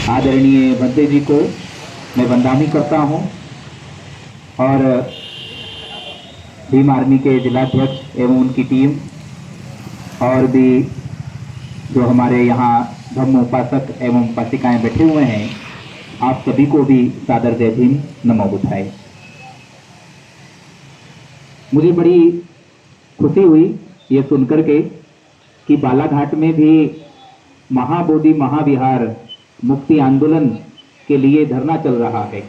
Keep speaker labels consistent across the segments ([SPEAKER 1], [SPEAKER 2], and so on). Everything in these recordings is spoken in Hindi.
[SPEAKER 1] आदरणीय भद्दे जी को मैं वंदना करता हूं और भीम आर्मी के जिलाध्यक्ष एवं उनकी टीम और भी जो हमारे यहाँ धम्म उपासक एवं उपासिकाएं बैठे हुए हैं, आप सभी को भी सादर जय भीम, नमो बुद्धाय। मुझे बड़ी खुशी हुई ये सुनकर के कि बालाघाट में भी महाबोधि महाविहार मुक्ति आंदोलन के लिए धरना चल रहा है,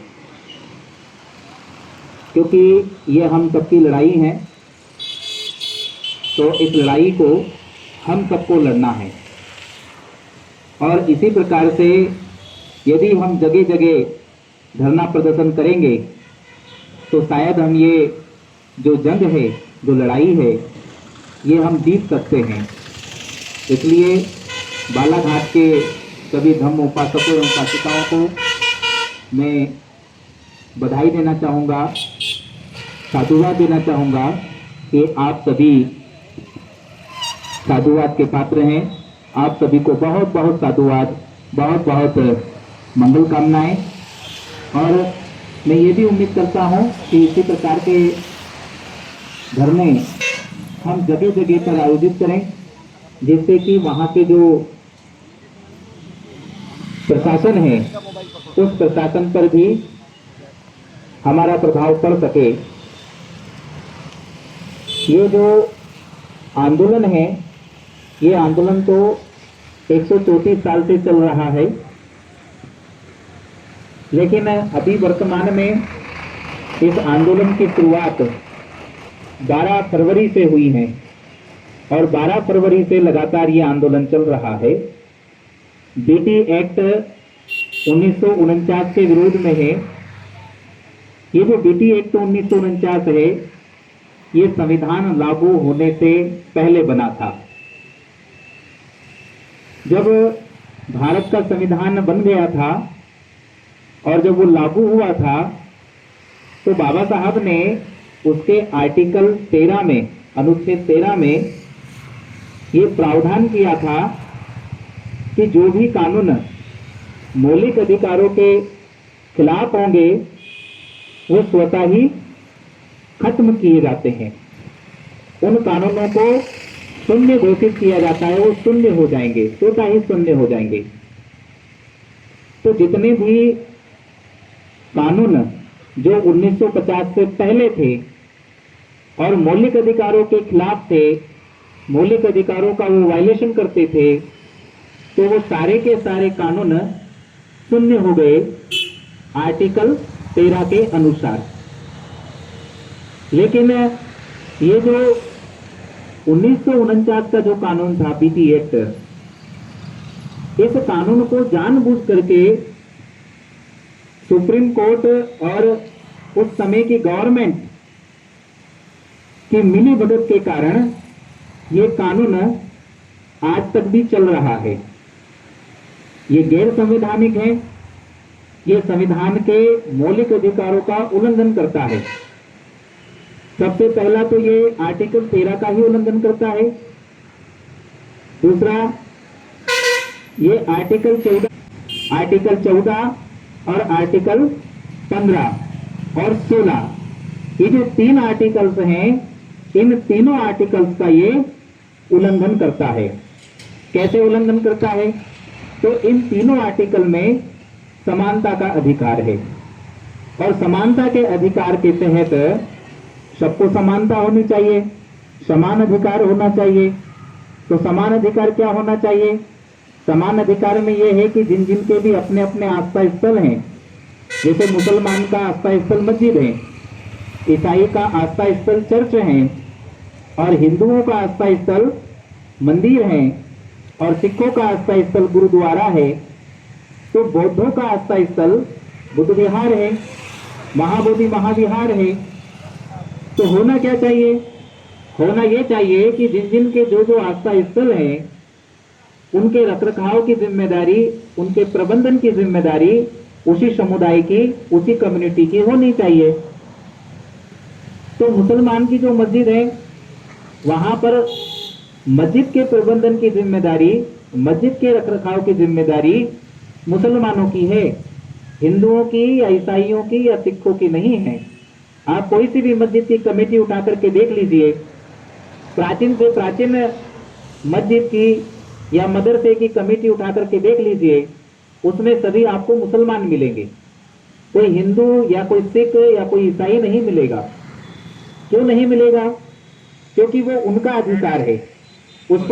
[SPEAKER 1] क्योंकि ये हम सबकी लड़ाई है। तो इस लड़ाई को हम सबको लड़ना है और इसी प्रकार से यदि हम जगह जगह धरना प्रदर्शन करेंगे तो शायद हम ये जो जंग है, जो लड़ाई है, ये हम जीत सकते हैं। इसलिए बालाघाट के सभी धम्म उपासकों एवं उपासिकाओं को मैं बधाई देना चाहूँगा, साधुवाद देना चाहूँगा कि आप सभी साधुवाद के पात्र हैं। आप सभी को बहुत बहुत साधुवाद, बहुत बहुत मंगल कामनाएं। और मैं ये भी उम्मीद करता हूँ कि इसी प्रकार के धरने हम जगह जगह पर आयोजित करें, जिससे कि वहाँ के जो प्रशासन है उस प्रशासन पर भी हमारा प्रभाव पड़ सके। ये जो आंदोलन है, ये आंदोलन तो 134 साल से चल रहा है, लेकिन अभी वर्तमान में इस आंदोलन की शुरुआत 12 फरवरी से हुई है और 12 फरवरी से लगातार ये आंदोलन चल रहा है। बीटी एक्ट 1949 के विरोध में है। ये जो बीटी एक्ट 1949 है, ये संविधान लागू होने से पहले बना था। जब भारत का संविधान बन गया था और जब वो लागू हुआ था, तो बाबा साहब ने उसके आर्टिकल 13 में, अनुच्छेद 13 में ये प्रावधान किया था कि जो भी कानून मौलिक अधिकारों के खिलाफ होंगे वो स्वतः ही खत्म किए जाते हैं। उन कानूनों को शून्य घोषित किया जाता है, वो शून्य हो जाएंगे, स्वतः ही शून्य हो जाएंगे। तो जितने भी कानून जो 1950 से पहले थे और मौलिक अधिकारों के खिलाफ थे, मौलिक अधिकारों का वो वायलेशन करते थे, तो वो सारे के सारे कानून शून्य हो गए आर्टिकल 13 के अनुसार। लेकिन ये जो 1949 का जो कानून था, बीटी एक्ट, इस कानून को जानबूझ करके सुप्रीम कोर्ट और उस समय की गवर्नमेंट की मिली भगत के कारण ये कानून आज तक भी चल रहा है। ये गैर संवैधानिक है, ये संविधान के मौलिक अधिकारों का उल्लंघन करता है। सबसे पहला तो ये आर्टिकल 13 का ही उल्लंघन करता है। दूसरा, ये आर्टिकल 14 और आर्टिकल 15 और 16, ये जो 3 आर्टिकल्स हैं, इन तीनों आर्टिकल्स का ये उल्लंघन करता है। कैसे उल्लंघन करता है? तो इन तीनों आर्टिकल में समानता का अधिकार है और समानता के अधिकार के तहत सबको समानता होनी चाहिए, समान अधिकार होना चाहिए। तो समान अधिकार क्या होना चाहिए? समान अधिकार में यह है कि जिन जिन के भी अपने अपने आस्था स्थल हैं, जैसे मुसलमान का आस्था स्थल मस्जिद है, ईसाई का आस्था स्थल चर्च है और हिंदुओं का आस्था स्थल मंदिर है और सिखों का आस्था स्थल गुरुद्वारा है, तो बौद्धों का आस्था स्थल बुद्ध विहार है, महाबोधि महाविहार है। तो होना क्या चाहिए? होना ये चाहिए कि जिन जिन के जो जो आस्था स्थल है, उनके रखरखाव की जिम्मेदारी, उनके प्रबंधन की जिम्मेदारी उसी समुदाय की, उसी कम्युनिटी की होनी चाहिए। तो मुसलमान की जो मस्जिद है, वहां पर मस्जिद के प्रबंधन की जिम्मेदारी, मस्जिद के रखरखाव की जिम्मेदारी मुसलमानों की है, हिंदुओं की या ईसाइयों की या सिखों की नहीं है। आप कोई सी भी मस्जिद की कमेटी उठा करके देख लीजिए, प्राचीन से प्राचीन मस्जिद की या मदरसे की कमेटी उठा करके देख लीजिए, उसमें सभी आपको मुसलमान मिलेंगे, कोई हिंदू या कोई सिख या कोई ईसाई नहीं मिलेगा। क्यों नहीं मिलेगा? क्योंकि वो उनका अधिकार है, उस पर